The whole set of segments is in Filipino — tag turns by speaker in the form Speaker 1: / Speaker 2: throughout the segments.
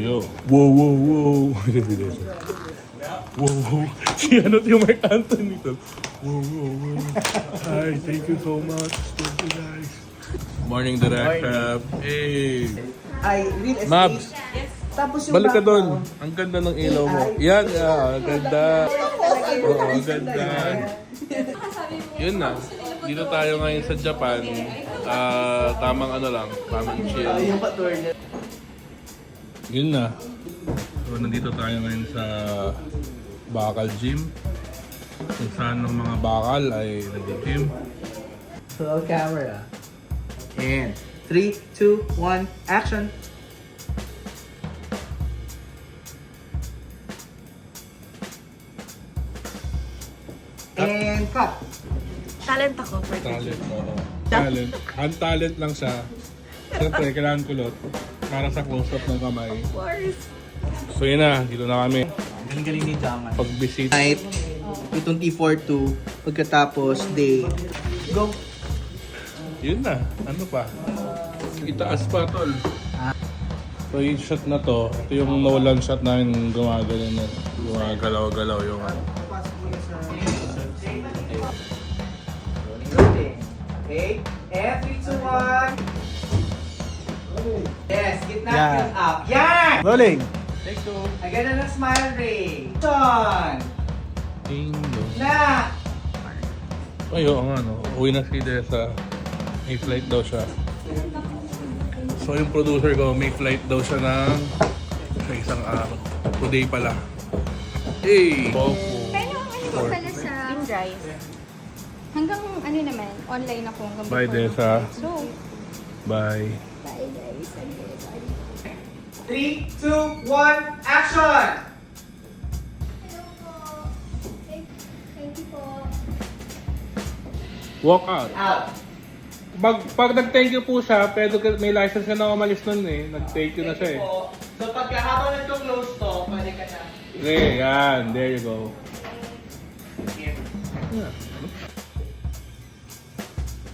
Speaker 1: yo. Wow, wow, wow. Wow, wow. Si ano yung Mark Anthony to. Wow, wow, wow. Hi, thank you so much. Thank you guys. Morning, Director. Hey.
Speaker 2: Ay, real estate.
Speaker 1: Mabs,
Speaker 2: Tapos yung
Speaker 1: balik ka doon.
Speaker 2: background.
Speaker 1: Ang ganda ng ilaw mo. Yan, ang ganda. Oo, ang ganda. Yun na. Dito tayo ngayon sa Japan. Tamang ano lang. Tamang chill.
Speaker 2: Yung pa-tour.
Speaker 1: Yun na. So, nandito tayo ngayon sa Bakal Gym. Kung saan ng mga bakal ay nag-gym.
Speaker 2: Roll camera. And 3, 2, 1, action! And cut!
Speaker 3: Talent ako for
Speaker 1: Talent, oo. Talent. Ang talent lang siya. Siyempre, kailangan kulot. Para sa close-up ng kamay.
Speaker 3: Of course.
Speaker 1: So yun na, dito na kami.
Speaker 2: Galing ni Jaman.
Speaker 1: Pag-visit.
Speaker 2: Night, itong T42, pagkatapos day. Go!
Speaker 1: Yun na. Ano pa? Itaas pa, tol. So yung shot na to, ito yung Nolan shot namin gumagalaw na. Gumagalaw-galaw yung ano.
Speaker 2: Okay, and 3, 2, 1. Yes, gitna, yeah. Up. Yan!
Speaker 4: Rolling!
Speaker 1: Take two.
Speaker 2: Agad na ng smile ray. John!
Speaker 1: Bingo.
Speaker 2: Na!
Speaker 1: Ay, oo nga, no. Uwi na si Desa. May flight daw siya. So yung producer ko, may flight daw siya ng sa isang araw. Today pala. Hey!
Speaker 3: Pero ano ko pala sa drive. Hanggang ano naman, online ako hanggang
Speaker 1: Bye,
Speaker 3: before
Speaker 1: Desa.
Speaker 3: mag-flight. So,
Speaker 1: Bye.
Speaker 3: bye guys. Okay, bye.
Speaker 2: 3, 2, 1, action!
Speaker 3: Hello po. Thank you po.
Speaker 1: Walk out.
Speaker 2: Out.
Speaker 1: Pag nag-thank you po siya, pero may license ka na umalis nun eh. Nag-thank you na siya eh.
Speaker 2: So pagkahabang nagko-close to, pwede ka na.
Speaker 1: Okay, yan. There you go.
Speaker 2: Here.
Speaker 1: Yeah.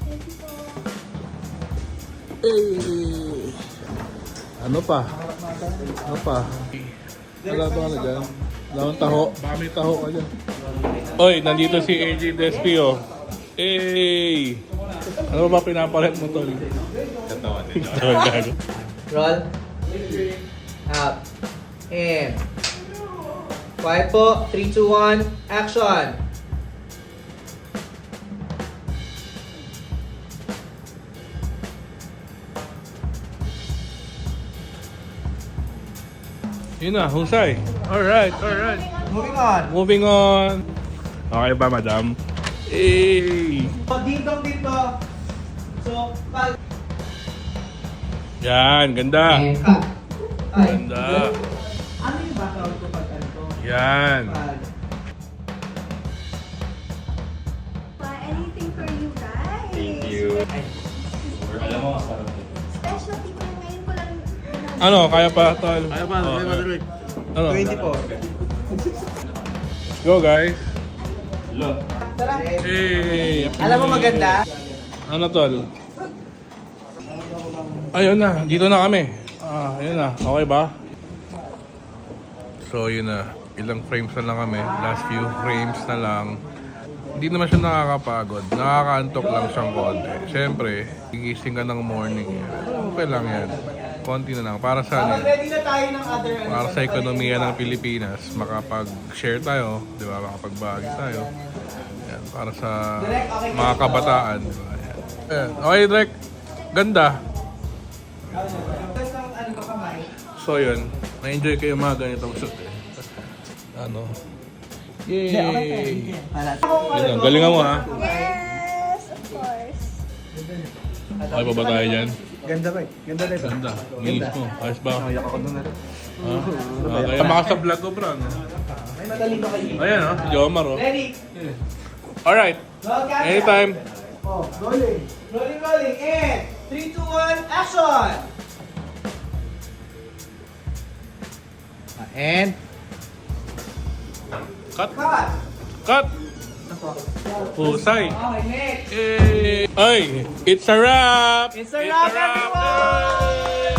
Speaker 3: Thank you po.
Speaker 1: Eh, ano pa? Ano pa? Wala ba ka na dyan? Wala akong taho. Baka may taho ka dyan. Oy, nandito si AJ Despio. Hey! Ano ba pinapalit mo, Tol? Katawan din. Gago.
Speaker 2: Roll. Out. And. Quiet po. 3, 2, 1, action!
Speaker 1: Yun na, husay. Alright, alright.
Speaker 2: Moving on.
Speaker 1: Moving on. Okay ba, madam? Hey!
Speaker 2: Dingdong dito. So, pag...
Speaker 1: Yan, ganda.
Speaker 2: And cut. Ay.
Speaker 1: Ganda.
Speaker 2: Ano yung background ko pag ano to?
Speaker 1: Yan.
Speaker 2: Pag...
Speaker 3: Anything for you guys.
Speaker 1: Thank you.
Speaker 4: Alam mo, parang
Speaker 3: Specialty ko ngayon ko lang.
Speaker 1: Ano, kaya pa, Tol?
Speaker 4: Kaya pa,
Speaker 1: Oh,
Speaker 4: kaya pa, Derek.
Speaker 1: Ano?
Speaker 2: 24.
Speaker 1: Let's go, guys.
Speaker 4: Look.
Speaker 2: Tara.
Speaker 1: Hey!
Speaker 2: Alam mo maganda?
Speaker 1: Ano, Tol? Ayun na, dito na kami. Ayun na, okay ba? So, yun na. Ilang frames na lang kami. Last few frames na lang. Hindi naman siya nakakapagod. Nakakaantok lang siyang konti. Siyempre, gigising ka ng morning. Okay lang yan. Konti na lang. Para sa ano yan?
Speaker 2: Ready na tayo ng other
Speaker 1: Para sa ekonomiya ng Pilipinas, makapag-share tayo, di ba? Makapag-bahagi tayo. Yan, para sa mga kabataan. Diba? Yan. Okay, Drek. Ganda. So yun, na-enjoy kayo mga ganitong shoot eh. Ano? Yay! Yun, galingan mo ha.
Speaker 3: Yes, of course.
Speaker 1: Okay pa ba tayo dyan?
Speaker 4: Ganda ba eh? Ganda rin.
Speaker 1: Ganda. Minis mo. Ayos ba?
Speaker 4: Nayak ako doon na rin.
Speaker 1: Okay. Tama ka sa vlog ko, bro. No?
Speaker 2: May madali ba kayo?
Speaker 1: Ayan ha, si Jomar oh.
Speaker 2: Ready?
Speaker 1: Alright.
Speaker 2: Roll camera.
Speaker 1: Anytime.
Speaker 2: Oh, rolling. Rolling, rolling. And 3, 2, 1, action! And
Speaker 1: Cut.
Speaker 2: cut!
Speaker 1: Cut. Husay.
Speaker 2: Okay, next!
Speaker 1: Hey! Ay! It's a wrap!
Speaker 2: It's a wrap, everyone!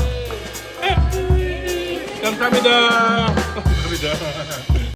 Speaker 1: Hey! 감사합니다. 감사합니다.